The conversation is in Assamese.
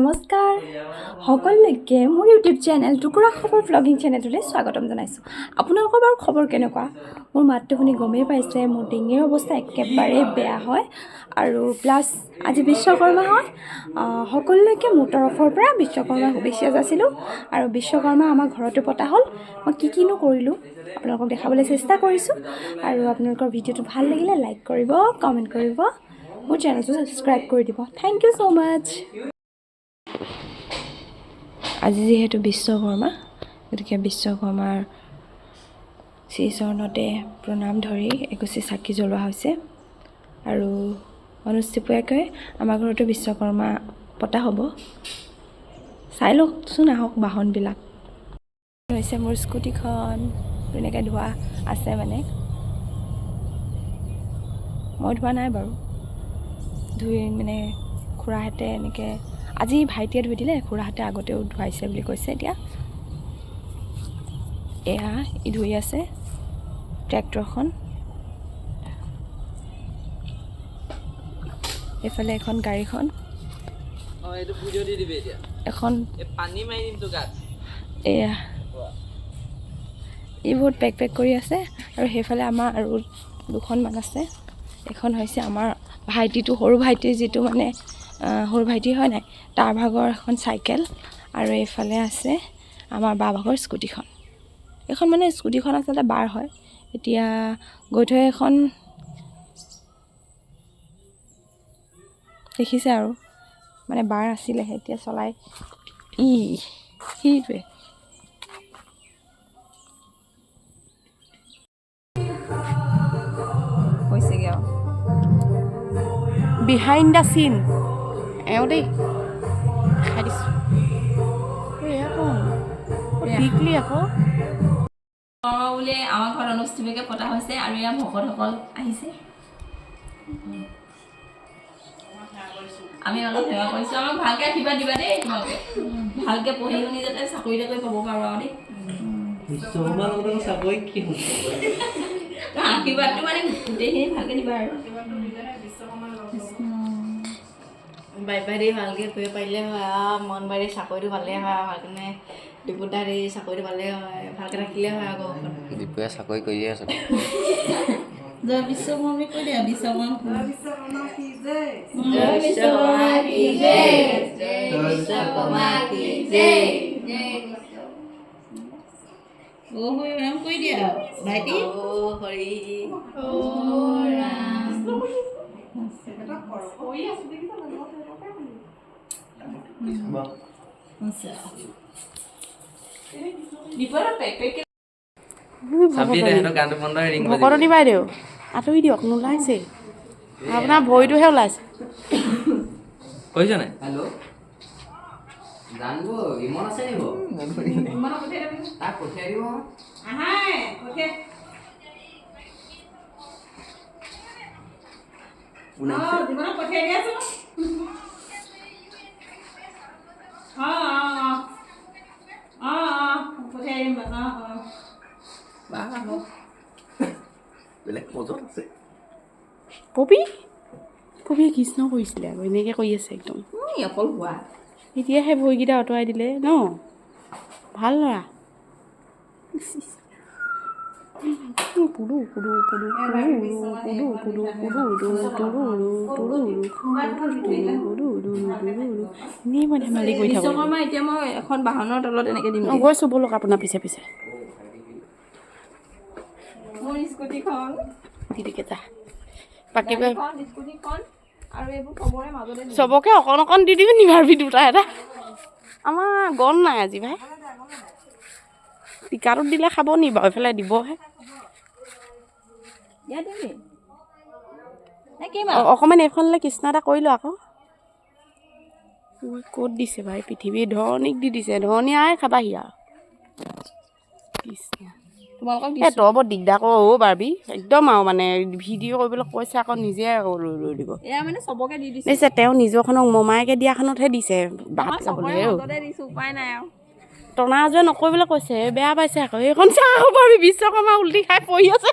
নমস্কাৰ সকলোকে মোৰ ইউটিউব চেনেল টুকুৰা খবৰ ব্লগিং চেনেলটোলৈ স্বাগতম জনাইছোঁ। আপোনালোকৰ বাৰু খবৰ কেনেকুৱা? মোৰ মাতটো শুনি গমেই পাইছে মোৰ ডিঙিৰ অৱস্থা একেবাৰে বেয়া হয় আৰু প্লাছ আজি বিশ্বকৰ্মা হয়। সকলোকে মোৰ তৰফৰ পৰা বিশ্বকৰ্মা শুভেচ্ছা যাচিলোঁ আৰু বিশ্বকৰ্মা আমাৰ ঘৰতে পতা হ'ল। মই কিনো কৰিলোঁ আপোনালোকক দেখাবলৈ চেষ্টা কৰিছোঁ আৰু আপোনালোকৰ ভিডিঅ'টো ভাল লাগিলে লাইক কৰিব, কমেণ্ট কৰিব, মোৰ চেনেলটো ছাবস্ক্ৰাইব কৰি দিব। থেংক ইউ ছ' মাছ। আজি যিহেতু বিশ্বকৰ্মা, গতিকে বিশ্বকৰ্মাৰ শ্ৰীচৰণতে প্ৰণাম ধৰি এগছি চাকি জ্বলোৱা হৈছে আৰু অনুষ্ঠিতকৈ আমাৰ ঘৰতো বিশ্বকৰ্মা পতা হ'ব। চাই লওকচোন আহক বাহনবিলাক। হৈছে মোৰ স্কুটিখন ধুনীয়াকৈ ধোৱা আছে, মানে মই ধোৱা নাই বাৰু, ধুই মানে খুৰাহঁতে এনেকৈ আজি ভাইটিয়ে ধুই দিলে, খুৰাহঁতে আগতেও ধুৱাইছে বুলি কৈছে। এতিয়া এয়া ই ধুই আছে ট্ৰেক্টৰখন। এইফালে এখন গাড়ীখন, এখন এয়া ই বহুত পেক কৰি আছে আৰু সেইফালে আমাৰ আৰু দুখনমান আছে। এখন হৈছে আমাৰ ভাইটিটো, সৰু ভাইটিৰ যিটো মানে সৰু ভাইটি হয় নাই, তাৰ ভাগৰ এখন চাইকেল আৰু এইফালে আছে আমাৰ বা ভাগৰ স্কুটিখন। এইখন মানে স্কুটিখন আচলতে বাৰ হয়, এতিয়া গৈ থৈ এখন দেখিছে আৰু মানে বাৰ আছিলেহে, এতিয়া চলাই সেইটোৱে। হৈছেগৈ আৰু বিহাইণ্ড দ্য চিন এওঁ দেই খাই দিছোঁ। আকৌ বোলে আমাৰ ঘৰত অনুষ্ঠিতকৈ পতা হৈছে আৰু এয়া ভকতসকল আহিছে। আমি অলপ সেৱা কৰিছোঁ। আমাক ভালকৈ আশীৰ্বাদ দিবা দেই, তোমালোকে ভালকৈ পঢ়ি শুনি যাতে চাকৰি তাকৰি পাব পাৰোঁ আৰু দেই। আশীৰ্বাদটো মানে গোটেইখিনি ভালকৈ দিবা আৰু বাইবাৰী ভালকৈ কৰিব পাৰিলে হয় আৰু মন বাৰী চাকৰিটো ভালে হয়, ভালকেনে ডিপুদাৰী চাকৰিটো ভালে হয়, ভালকৈ ৰাখিলে হয়। আকৌ ডিপুৱে চাকৰি কৰিয়ে আছে। জয় বিশ্বকৰ্মা কৈ দিয়া, বিশ্বকৰ্মা কি জয়, জয় বিশ্বকৰ্মা কি জয়, জয় বিশ্বকৰ্মা কি জয়। ও হৰি ৰাম কৈ দিয়া ভাইটি, ও হৰি ও ৰাম। ভকতনী বাইদেউ আঁতৰি দিয়ক, নোলাইছে আপোনাৰ ভৰিটোহে ওলাইছে। কৈছে নাই? হেল্ল' জানিব ইমন আছে নিব তাক পঠিয়াই দিব। পপীয়ে কৃষ্ণ কৰিছিলে আকৌ এনেকৈ কৰি আছে একদম অকল হোৱা। এতিয়াহে ভৰিকেইটা আঁতৰাই দিলে ন, ভাল ল'ৰা। এনেই মই ধেমালি কৰি থাকোঁ। বিশ্বকৰ্মা এতিয়া মই এখন বাহনৰ তলত এনেকৈ দিম। গৈছোঁ ব'লক আপোনাৰ পিছে পিছে। মোৰ স্কুটিখন দিদিকে যা বাকীবোৰ স্কুটিখন আৰু এইবোৰ চবৰে মাজতে চবকে অকণ অকণ দি দিবি নিবাৰবি দুটা এটা। আমাৰ গন নাই আজি ভাই, টিকাটোত দিলে খাব নি বাৰু, এইফালে দিবহে। অকণমান এইখনলৈ কৃষ্ণ এটা কৰিলোঁ আকৌ। ক'ত দিছে ভাই, পৃথিৱীৰ ধৰণীক দি দিছে, ধৰণী আই খাবাহি আৰু কৃষ্ণ। তোমালোকক এই তই বৰ দিগদাৰ কৰ অ' বাৰ্বি, একদম আৰু মানে ভিডিঅ' কৰিবলৈ কৈছে আকৌ নিজে আকৌ লৈ দিব। এয়া মানে চবকে দি দিছে। দিছে তেওঁ নিজৰখনক মমায়েকে দিয়াখনতহে দিছে বাট যাবলৈ। উপায় নাই আৰু টনা আজোৰে নকৰিবলৈ কৈছে, বেয়া পাইছে আকৌ। এইখন চা আকৌ বাৰ্বি বিশ্বকৰ্মা উল্টি খাই পৰি আছে।